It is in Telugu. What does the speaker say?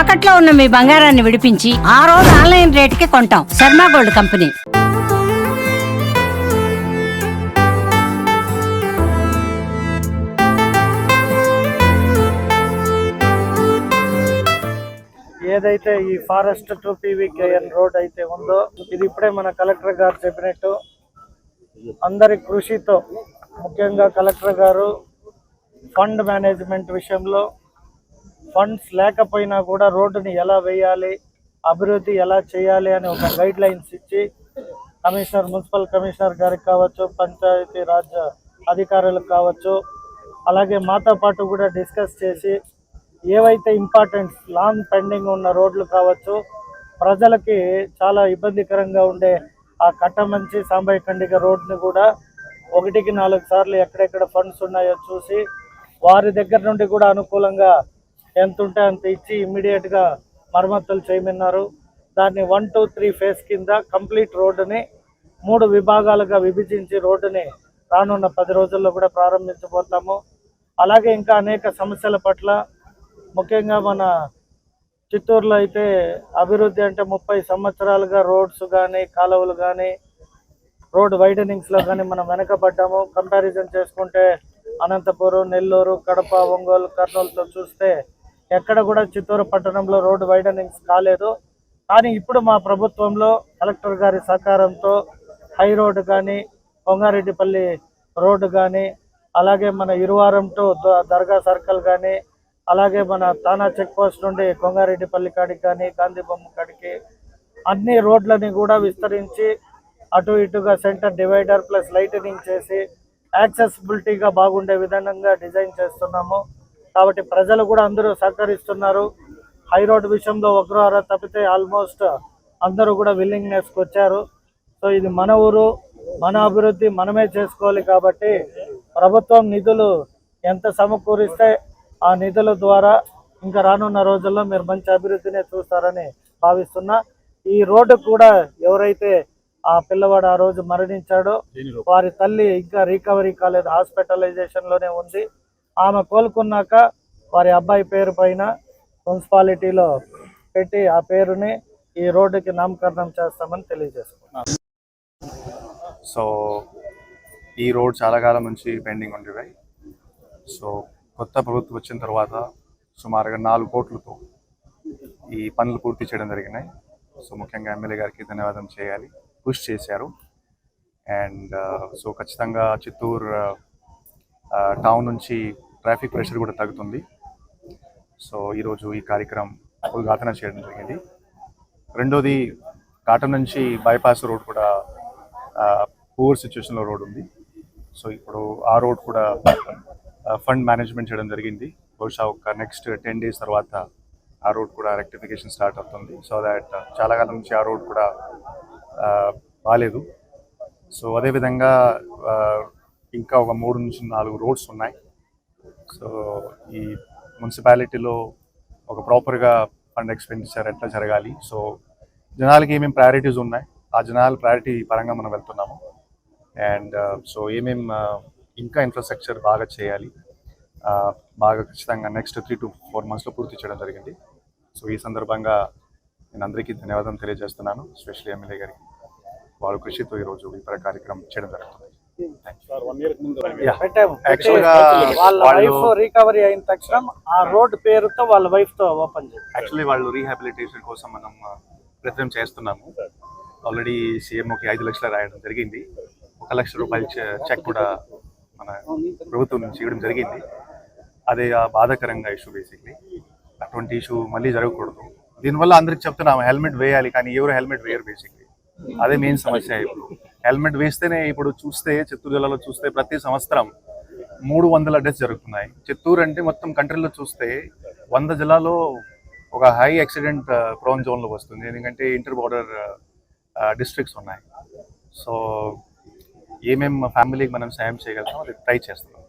తాకట్లో ఉన్న మీ బంగారాన్ని విడిపించి ఆ రోజు ఆన్లైన్ రేటుకి కొంటాం. Sharma gold company. ఏదైతే ఈ ఫారెస్ట్ టు పీవీకేఎన్ రోడ్ అయితే ఉందో ఇది ఇప్పుడే మన కలెక్టర్ గారు చెప్పినట్టు అందరి కృషితో, ముఖ్యంగా కలెక్టర్ గారు ఫండ్ మేనేజ్మెంట్ విషయంలో ఫండ్స్ లేకపోయినా కూడా రోడ్డుని ఎలా వేయాలి, అభివృద్ధి ఎలా చేయాలి అని ఒక గైడ్ లైన్స్ ఇచ్చి మున్సిపల్ కమిషనర్ గారికి కావచ్చు, పంచాయతీ రాజ్ అధికారులకు కావచ్చు, అలాగే మాతో పాటు కూడా డిస్కస్ చేసి ఏవైతే ఇంపార్టెంట్ లాంగ్ పెండింగ్ ఉన్న రోడ్లు కావచ్చు, ప్రజలకి చాలా ఇబ్బందికరంగా ఉండే ఆ కట్టమంచి సాంబయ్య ఖండిక రోడ్ని కూడా 1కి 4 సార్లు ఎక్కడెక్కడ ఫండ్స్ ఉన్నాయో చూసి వారి దగ్గర నుండి కూడా అనుకూలంగా ఎంత ఉంటే అంత ఇచ్చి ఇమ్మీడియట్గా మరమ్మతులు చేయమన్నారు. దాన్ని 1, 2, 3 ఫేజ్ కింద కంప్లీట్ రోడ్డుని 3 విభాగాలుగా విభజించి రోడ్డుని రానున్న 10 రోజుల్లో కూడా ప్రారంభించబోతాము. అలాగే ఇంకా అనేక సమస్యల పట్ల, ముఖ్యంగా మన చిత్తూరులో అయితే అభివృద్ధి అంటే 30 సంవత్సరాలుగా రోడ్స్ కానీ, కాలువలు కానీ, రోడ్ వైడనింగ్స్లో కానీ మనం వెనకబడ్డాము. కంపారిజన్ చేసుకుంటే అనంతపురం, నెల్లూరు, కడప, ఒంగోలు, కర్నూలుతో చూస్తే ఎక్కడ కూడా చిత్తూరు పట్టణంలో రోడ్ వైడనింగ్స్ కాలేదు. కానీ ఇప్పుడు మా ప్రభుత్వంలో కలెక్టర్ గారి సహకారంతో హై రోడ్డు కానీ, కొంగారెడ్డిపల్లి రోడ్డు కానీ, అలాగే మన ఇరువారం టు దర్గా సర్కిల్ కానీ, అలాగే మన తానా చెక్ పోస్ట్ నుండి కొంగారెడ్డిపల్లి కాడికి కానీ, గాంధీ బొమ్మ కాడికి అన్ని రోడ్లని కూడా విస్తరించి అటు ఇటుగా సెంటర్ డివైడర్ ప్లస్ లైటనింగ్ చేసి యాక్సెసిబిలిటీగా బాగుండే విధంగా డిజైన్ చేస్తున్నాము. కాబట్టి ప్రజలు కూడా అందరూ సహకరిస్తున్నారు. హై రోడ్ విషయంలో ఒకరు తప్పితే ఆల్మోస్ట్ అందరూ కూడా విల్లింగ్నెస్కి వచ్చారు. సో ఇది మన ఊరు, మన అభివృద్ధి మనమే చేసుకోవాలి. కాబట్టి ప్రభుత్వం నిధులు ఎంత సమకూరిస్తే ఆ నిధుల ద్వారా ఇంకా రానున్న రోజుల్లో మీరు మంచి అభివృద్ధినే చూస్తారని భావిస్తున్నా. ఈ రోడ్డు కూడా ఎవరైతే ఆ పిల్లవాడు ఆ రోజు మరణించాడో వారి తల్లి ఇంకా రికవరీ కాలేదు, హాస్పిటలైజేషన్లోనే ఉంది. ఆమె కోలుకున్నాక వారి అబ్బాయి పేరు పైన మున్సిపాలిటీలో పెట్టి ఆ పేరుని ఈ రోడ్డుకి నామకరణం చేస్తామని తెలియజేసుకున్నాను. సో ఈ రోడ్ చాలా కాలం నుంచి పెండింగ్ ఉండేవి. సో కొత్త ప్రభుత్వం వచ్చిన తర్వాత సుమారుగా 4 కోట్లతో ఈ పనులు పూర్తి చేయడం జరిగినాయి. సో ముఖ్యంగా ఎమ్మెల్యే గారికి ధన్యవాదం చేయాలి, పుష్ చేశారు. అండ్ సో ఖచ్చితంగా చిత్తూరు టౌన్ నుంచి ట్రాఫిక్ ప్రెషర్ కూడా తగ్గుతుంది. సో ఈరోజు ఈ కార్యక్రమం ఉద్ఘాటన చేయడం జరిగింది. రెండోది, కాటన్ నుంచి బైపాస్ రోడ్ కూడా పూర్ సిచ్యువేషన్లో రోడ్ ఉంది. సో ఇప్పుడు ఆ రోడ్ కూడా ఫండ్ మేనేజ్మెంట్ చేయడం జరిగింది. బహుశా ఒక నెక్స్ట్ 10 days తర్వాత ఆ రోడ్ కూడా రెక్టిఫికేషన్ స్టార్ట్ అవుతుంది. సో దాట్ చాలా కాలం నుంచి ఆ రోడ్ కూడా బాగాలేదు. సో అదేవిధంగా ఇంకా ఒక 3 నుంచి 4 రోడ్స్ ఉన్నాయి. సో ఈ మున్సిపాలిటీలో ఒక ప్రాపర్గా ఫండ్ ఎక్స్పెండిచర్ ఎట్లా జరగాలి, సో జనాలకి ఏమేమి ప్రయారిటీస్ ఉన్నాయి, ఆ జనాల ప్రయారిటీ పరంగా మనం వెళ్తున్నాము. అండ్ సో ఏమేమి ఇంకా ఇన్ఫ్రాస్ట్రక్చర్ బాగా చేయాలి, బాగా ఖచ్చితంగా నెక్స్ట్ 3 to 4 monthsలో పూర్తి చేయడం జరిగింది. సో ఈ సందర్భంగా నేను అందరికీ ధన్యవాదం తెలియజేస్తున్నాను, ఎస్పెషల్లీ ఎమ్మెల్యే గారికి. వాళ్ళ కృషితో ఈరోజు ఈ కార్యక్రమం చేయడం జరుగుతుంది. రికవరీ అయిన తక్షణం ఆ రోడ్ పేరుతో వాళ్ళ వైఫ్ తో ఓపెన్ చేయాలి. యాక్చువల్లీ వాళ్ళు రీహాబిలిటేషన్ కోసం మనం ప్రయత్నం చేస్తున్నాము. ఆల్రెడీ సీఎంఓకి 5 లక్షలు రాయడం జరిగింది. 1 లక్ష రూపాయల చెక్ కూడా మన ప్రభుత్వం నుంచి ఇవ్వడం జరిగింది. అదే బాధాకరంగా ఇష్యూ. బేసిక్లీ అటువంటి ఇష్యూ మళ్ళీ జరగకూడదు. దీనివల్ల అందరికి చెప్తున్నాము హెల్మెట్ వేయాలి, కానీ ఎవరు హెల్మెట్ వేయరు. బేసిక్లీ అదే మెయిన్ సమస్య. ఇప్పుడు హెల్మెట్ వేస్తేనే, ఇప్పుడు చూస్తే చిత్తూరు జిల్లాలో చూస్తే ప్రతి సంవత్సరం 300 డెత్స్ జరుగుతున్నాయి. చిత్తూరు అంటే మొత్తం కంట్రీలో చూస్తే 100 జిల్లాలో ఒక హై యాక్సిడెంట్ ప్రోన్ జోన్లో వస్తుంది. ఎందుకంటే ఇంటర్ బార్డర్ డిస్ట్రిక్ట్స్ ఉన్నాయి. సో ఏమేమి ఫ్యామిలీకి మనం సాయం చేయగలుగుతాం అది ట్రై చేస్తున్నాం.